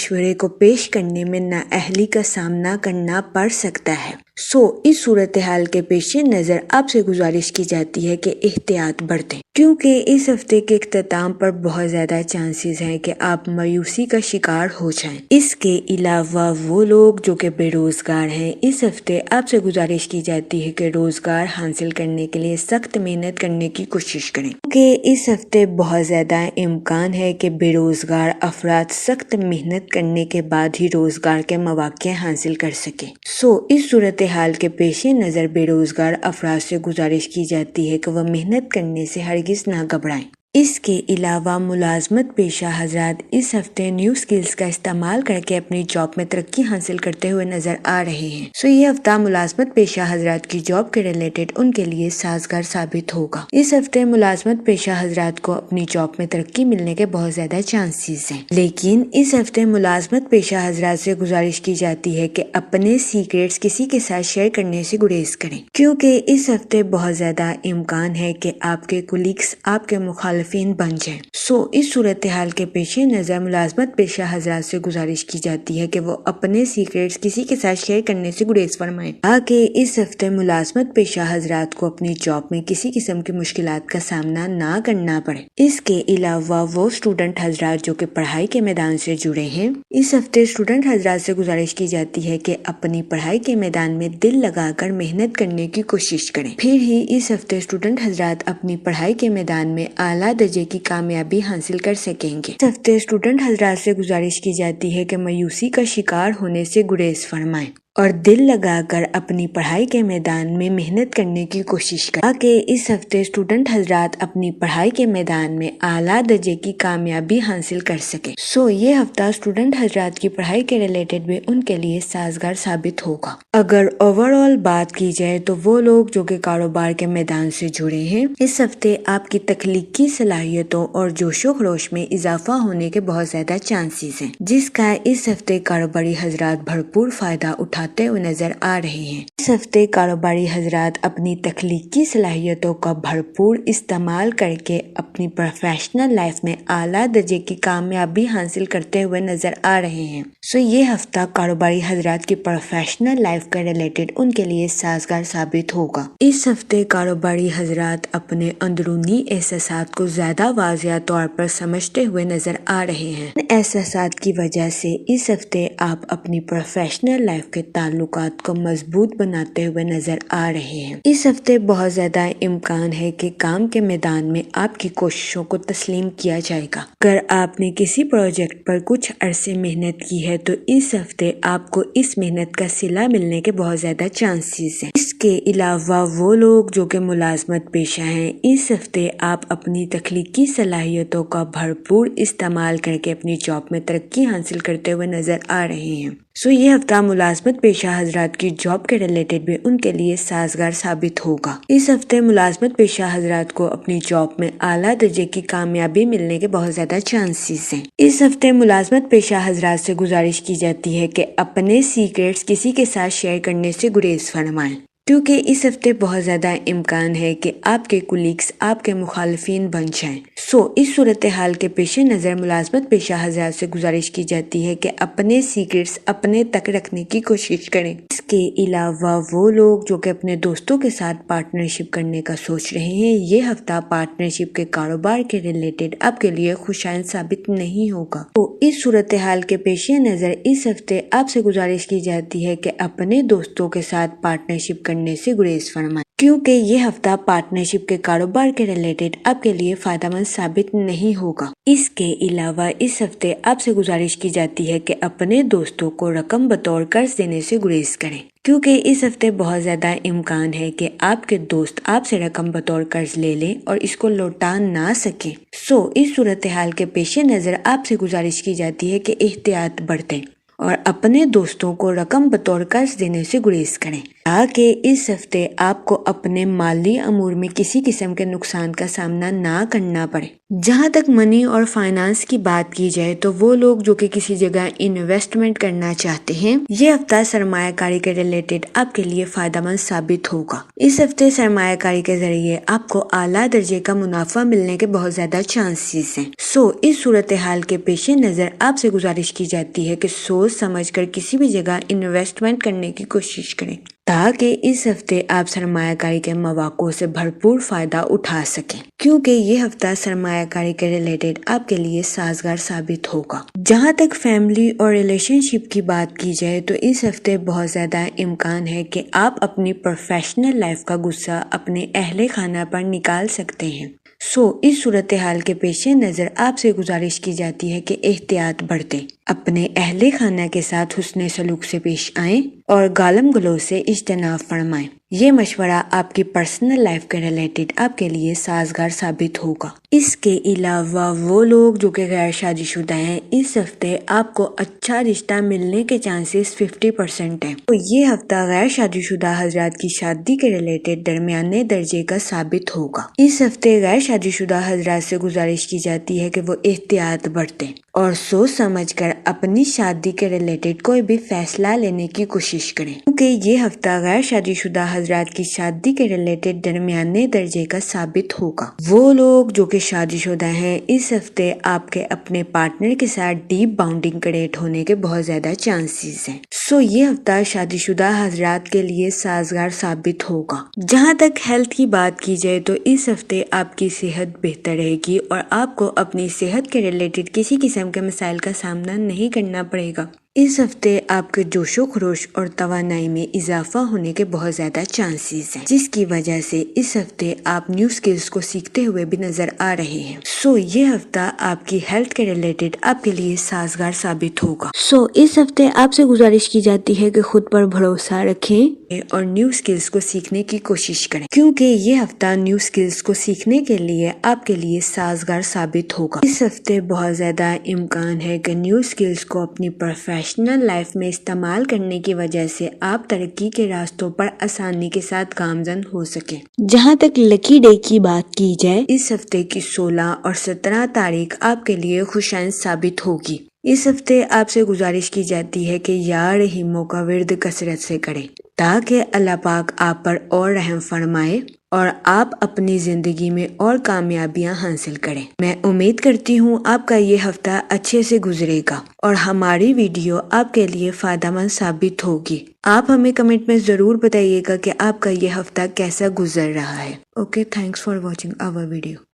مشورے کو پیش کرنے میں نااہلی کا سامنا کرنا پڑ سکتا ہے۔ اس صورتحال کے پیش نظر آپ سے گزارش کی جاتی ہے کہ احتیاط برتیں، کیونکہ اس ہفتے کے اختتام پر بہت زیادہ چانسز ہیں کہ آپ مایوسی کا شکار ہو جائیں۔ اس کے علاوہ وہ لوگ جو کہ بے روزگار ہیں، اس ہفتے آپ سے گزارش کی جاتی ہے کہ روزگار حاصل کرنے کے لیے سخت محنت کرنے کی کوشش کریں، کیونکہ اس ہفتے بہت زیادہ امکان ہے کہ بے روزگار افراد سخت محنت کرنے کے بعد ہی روزگار کے مواقع حاصل کر سکیں۔ اس صورتحال کے پیش نظر بے روزگار افراد سے گزارش کی جاتی ہے کہ وہ محنت کرنے سے ہرگز نہ گھبرائیں۔ اس کے علاوہ ملازمت پیشہ حضرات اس ہفتے نیو سکلز کا استعمال کر کے اپنی جاب میں ترقی حاصل کرتے ہوئے نظر آ رہے ہیں۔ یہ ہفتہ ملازمت پیشہ حضرات کی جاب کے ریلیٹڈ ان کے لیے سازگار ثابت ہوگا۔ اس ہفتے ملازمت پیشہ حضرات کو اپنی جاب میں ترقی ملنے کے بہت زیادہ چانسز ہیں، لیکن اس ہفتے ملازمت پیشہ حضرات سے گزارش کی جاتی ہے کہ اپنے سیکریٹس کسی کے ساتھ شیئر کرنے سے گریز کریں، کیونکہ اس ہفتے بہت زیادہ امکان ہے کہ آپ کے کولیگز آپ کے مخالفین بن جائیں۔ اس صورتحال کے پیش نظر ملازمت پیشہ حضرات سے گزارش کی جاتی ہے کہ وہ اپنے سیکریٹس کسی کے ساتھ شیئر کرنے سے گریز فرمائیں، تاکہ اس ہفتے ملازمت پیشہ حضرات کو اپنی جاب میں کسی قسم کی مشکلات کا سامنا نہ کرنا پڑے۔ اس کے علاوہ وہ اسٹوڈنٹ حضرات جو کہ پڑھائی کے میدان سے جڑے ہیں، اس ہفتے اسٹوڈنٹ حضرات سے گزارش کی جاتی ہے کہ اپنی پڑھائی کے میدان میں دل لگا کر محنت کرنے کی کوشش کریں، پھر ہی اس ہفتے اسٹوڈنٹ حضرات اپنی پڑھائی کے میدان میں اعلیٰ درجے کی کامیابی حاصل کر سکیں گے۔ اس ہفتے اسٹوڈنٹ حضرات سے گزارش کی جاتی ہے کہ مایوسی کا شکار ہونے سے گریز فرمائیں اور دل لگا کر اپنی پڑھائی کے میدان میں محنت کرنے کی کوشش کریں، تاکہ اس ہفتے اسٹوڈنٹ حضرات اپنی پڑھائی کے میدان میں اعلیٰ درجے کی کامیابی حاصل کر سکیں۔ یہ ہفتہ اسٹوڈنٹ حضرات کی پڑھائی کے ریلیٹڈ بھی ان کے لیے سازگار ثابت ہوگا۔ اگر اوور آل بات کی جائے تو وہ لوگ جو کہ کاروبار کے میدان سے جڑے ہیں، اس ہفتے آپ کی تخلیقی صلاحیتوں اور جوش و خروش میں اضافہ ہونے کے بہت زیادہ چانسز ہیں، جس کا اس ہفتے کاروباری حضرات بھرپور فائدہ اٹھاتے ہوئے نظر آ رہے ہیں۔ اس ہفتے کاروباری حضرات اپنی تخلیقی صلاحیتوں کا بھرپور استعمال کر کے اپنی پروفیشنل لائف میں اعلیٰ درجے کی کامیابی حاصل کرتے ہوئے نظر آ رہے ہیں۔ یہ ہفتہ کاروباری حضرات کی پروفیشنل لائف کا ریلیٹڈ ان کے لیے سازگار ثابت ہوگا۔ اس ہفتے کاروباری حضرات اپنے اندرونی احساسات کو زیادہ واضح طور پر سمجھتے ہوئے نظر آ رہے ہیں۔ ان احساسات کی وجہ سے اس ہفتے آپ اپنی پروفیشنل لائف کے تعلقات کو مضبوط بناتے ہوئے نظر آ رہے ہیں۔ اس ہفتے بہت زیادہ امکان ہے کہ کام کے میدان میں آپ کی کوششوں کو تسلیم کیا جائے گا۔ اگر آپ نے کسی پروجیکٹ پر کچھ عرصے محنت کی ہے تو اس ہفتے آپ کو اس محنت کا صلہ ملنے کے بہت زیادہ چانسز ہیں۔ اس کے علاوہ وہ لوگ جو کہ ملازمت پیشہ ہیں، اس ہفتے آپ اپنی تخلیقی صلاحیتوں کا بھرپور استعمال کر کے اپنی جاب میں ترقی حاصل کرتے ہوئے نظر آ رہے ہیں۔ یہ ہفتہ ملازمت پیشہ حضرات کی جاب کے ریلیٹڈ بھی ان کے لیے سازگار ثابت ہوگا۔ اس ہفتے ملازمت پیشہ حضرات کو اپنی جاب میں اعلیٰ درجے کی کامیابی ملنے کے بہت زیادہ چانسز ہیں۔ اس ہفتے ملازمت پیشہ حضرات سے گزارش کی جاتی ہے کہ اپنے سیکریٹس کسی کے ساتھ شیئر کرنے سے گریز فرمائیں، کیونکہ اس ہفتے بہت زیادہ امکان ہے کہ آپ کے کولیگز آپ کے مخالفین بن جائیں۔ اس صورتحال کے پیش نظر ملازمت پیشہ حضرات سے گزارش کی جاتی ہے کہ اپنے سیکریٹس اپنے تک رکھنے کی کوشش کریں۔ اس کے علاوہ وہ لوگ جو کہ اپنے دوستوں کے ساتھ پارٹنرشپ کرنے کا سوچ رہے ہیں، یہ ہفتہ پارٹنرشپ کے کاروبار کے ریلیٹڈ آپ کے لیے خوشائند ثابت نہیں ہوگا۔ اس صورتحال کے پیش نظر اس ہفتے آپ سے گزارش کی جاتی ہے کہ اپنے دوستوں کے ساتھ پارٹنرشپ کرنے سے گریز فرمائیں، کیونکہ یہ ہفتہ پارٹنرشپ کے کاروبار کے ریلیٹڈ آپ کے لیے فائدہ مند ثابت نہیں ہوگا۔ اس کے علاوہ اس ہفتے آپ سے گزارش کی جاتی ہے کہ اپنے دوستوں کو رقم بطور قرض دینے سے گریز کریں، کیونکہ اس ہفتے بہت زیادہ امکان ہے کہ آپ کے دوست آپ سے رقم بطور قرض لے لیں اور اس کو لوٹا نہ سکیں۔ اس صورتحال کے پیش نظر آپ سے گزارش کی جاتی ہے کہ احتیاط برتیں اور اپنے دوستوں کو رقم بطور قرض دینے سے گریز کریں تاکہ اس ہفتے آپ کو اپنے مالی امور میں کسی قسم کے نقصان کا سامنا نہ کرنا پڑے۔ جہاں تک منی اور فائنانس کی بات کی جائے تو وہ لوگ جو کہ کسی جگہ انویسٹمنٹ کرنا چاہتے ہیں، یہ ہفتہ سرمایہ کاری کے ریلیٹڈ آپ کے لیے فائدہ مند ثابت ہوگا۔ اس ہفتے سرمایہ کاری کے ذریعے آپ کو اعلیٰ درجے کا منافع ملنے کے بہت زیادہ چانسز ہیں۔ اس صورتحال کے پیش نظر آپ سے گزارش کی جاتی ہے کہ سوچ سمجھ کر کسی بھی جگہ انویسٹمنٹ کرنے کی کوشش کریں تاکہ اس ہفتے آپ سرمایہ کاری کے مواقع سے بھرپور فائدہ اٹھا سکیں، کیونکہ یہ ہفتہ سرمایہ کاری کے ریلیٹڈ آپ کے لیے سازگار ثابت ہوگا۔ جہاں تک فیملی اور ریلیشن شپ کی بات کی جائے تو اس ہفتے بہت زیادہ امکان ہے کہ آپ اپنی پروفیشنل لائف کا غصہ اپنے اہل خانہ پر نکال سکتے ہیں۔ اس صورتحال کے پیش نظر آپ سے گزارش کی جاتی ہے کہ احتیاط برتیں، اپنے اہل خانہ کے ساتھ حسن سلوک سے پیش آئیں اور گالم گلوچ سے اجتناب فرمائیں۔ یہ مشورہ آپ کی پرسنل لائف کے ریلیٹڈ آپ کے لیے سازگار ثابت ہوگا۔ اس کے علاوہ وہ لوگ جو کہ غیر شادی شدہ ہیں، اس ہفتے آپ کو اچھا رشتہ ملنے کے چانسز 50% ہیں۔ یہ ہفتہ غیر شادی شدہ حضرات کی شادی کے ریلیٹڈ درمیانے درجے کا ثابت ہوگا۔ اس ہفتے غیر شادی شدہ حضرات سے گزارش کی جاتی ہے کہ وہ احتیاط برتیں اور سوچ سمجھ کر اپنی شادی کے ریلیٹڈ کوئی بھی فیصلہ لینے کی کوشش کریں، کیونکہ یہ ہفتہ غیر شادی شدہ حضرات کی شادی کے ریلیٹڈ درمیانے درجے کا ثابت ہوگا۔ وہ لوگ جو کہ شادی شدہ ہیں، اس ہفتے آپ کے اپنے پارٹنر کے ساتھ ڈیپ باؤنڈنگ کریٹ ہونے کے بہت زیادہ چانسز ہیں۔ یہ ہفتہ شادی شدہ حضرات کے لیے سازگار ثابت ہوگا۔ جہاں تک ہیلتھ کی بات کی جائے تو اس ہفتے آپ کی صحت بہتر رہے گی اور آپ کو اپنی صحت کے ریلیٹڈ کسی قسم کے مسائل کا سامنا نہیں کرنا پڑے گا۔ اس ہفتے آپ کے جوش و خروش اور توانائی میں اضافہ ہونے کے بہت زیادہ چانسز ہیں، جس کی وجہ سے اس ہفتے آپ نیو سکلز کو سیکھتے ہوئے بھی نظر آ رہے ہیں۔ یہ ہفتہ آپ کی ہیلتھ کے ریلیٹڈ آپ کے لیے سازگار ثابت ہوگا۔ اس ہفتے آپ سے گزارش کی جاتی ہے کہ خود پر بھروسہ رکھیں اور نیو سکلز کو سیکھنے کی کوشش کریں، کیونکہ یہ ہفتہ نیو سکلز کو سیکھنے کے لیے آپ کے لیے سازگار ثابت ہوگا۔ اس ہفتے بہت زیادہ امکان ہے کہ نیو سکلز کو اپنی پروفیشنل لائف میں استعمال کرنے کی وجہ سے آپ ترقی کے راستوں پر آسانی کے ساتھ گامزن ہو سکیں۔ جہاں تک لکی ڈے کی بات کی جائے، اس ہفتے کی 16 اور 17 تاریخ آپ کے لیے خوشائن ثابت ہوگی۔ اس ہفتے آپ سے گزارش کی جاتی ہے کہ یا رحیموں کا ورد کثرت سے کریں تاکہ اللہ پاک آپ پر اور رحم فرمائے اور آپ اپنی زندگی میں اور کامیابیاں حاصل کریں۔ میں امید کرتی ہوں آپ کا یہ ہفتہ اچھے سے گزرے گا اور ہماری ویڈیو آپ کے لیے فائدہ مند ثابت ہوگی۔ آپ ہمیں کمنٹ میں ضرور بتائیے گا کہ آپ کا یہ ہفتہ کیسا گزر رہا ہے۔ Okay, thanks for watching our video.